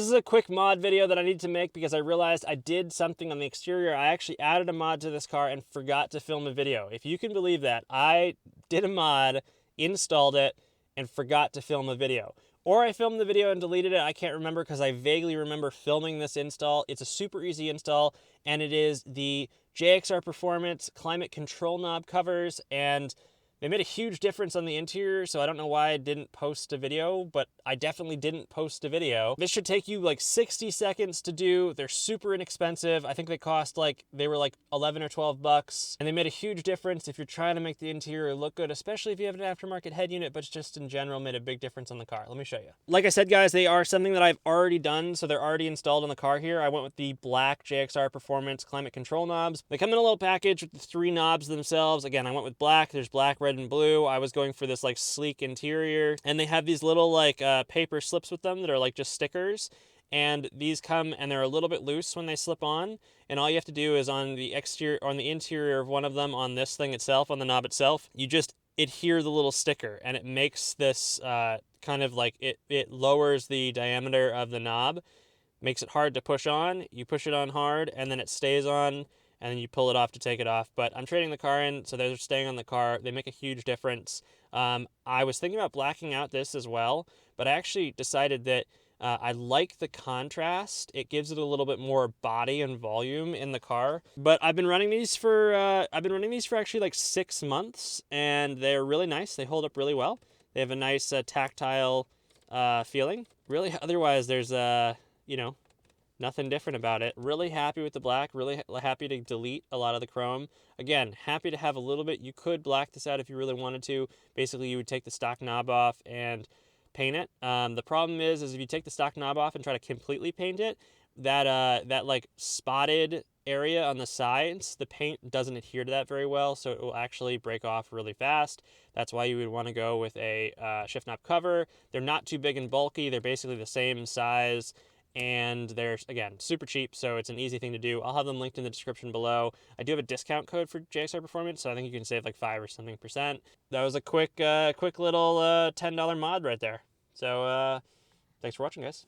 this is a quick mod video that I need to make because I realized I did something on the exterior. I actually added a mod to this car and forgot to film a video. If you can believe that, I did a mod, installed it, and forgot to film a video. Or I filmed the video and deleted it. I can't remember because I vaguely remember filming this install. It's a super easy install, and it is the JXR Performance climate control knob covers, and they made a huge difference on the interior, so I don't know why I didn't post a video, but I definitely didn't post a video. This should take you like 60 seconds to do. They're super inexpensive. I think they cost they were like 11 or 12 bucks, and they made a huge difference if you're trying to make the interior look good, especially if you have an aftermarket head unit, but just in general made a big difference on the car. Let me show you. Like I said, guys, they are something that I've already done, so they're already installed on the car here. I went with the black JXR Performance climate control knobs. They come in a little package with the 3 knobs themselves. Again, I went with black. There's black, red, and blue. I was going for this like sleek interior, and they have these little like paper slips with them that are like just stickers, and these come and they're a little bit loose when they slip on, and all you have to do is on the exterior, on the interior of one of them, on this thing itself, on the knob itself, you just adhere the little sticker, and it makes this kind of like it lowers the diameter of the knob, makes it hard to push on. You push it on hard and then it stays on, and then you pull it off to take it off. But I'm trading the car in, so they're staying on the car. They make a huge difference. I was thinking about blacking out this as well, but I actually decided that I like the contrast. It gives it a little bit more body and volume in the car. But I've been running these for actually like 6 months, and they're really nice. They hold up really well. They have a nice tactile feeling. Really, otherwise there's nothing different about it. Really happy with the black, really happy to delete a lot of the chrome. Again, happy to have a little bit. You could black this out if you really wanted to. Basically, you would take the stock knob off and paint it. The problem is if you take the stock knob off and try to completely paint it, that like spotted area on the sides, the paint doesn't adhere to that very well, so it will actually break off really fast. That's why you would want to go with a shift knob cover. They're not too big and bulky. They're basically the same size, and they're, again, super cheap, so it's an easy thing to do. I'll have them linked in the description below. I do have a discount code for JXR Performance, so I think you can save like 5 or something %. That was a quick little $10 mod right there. So thanks for watching, guys.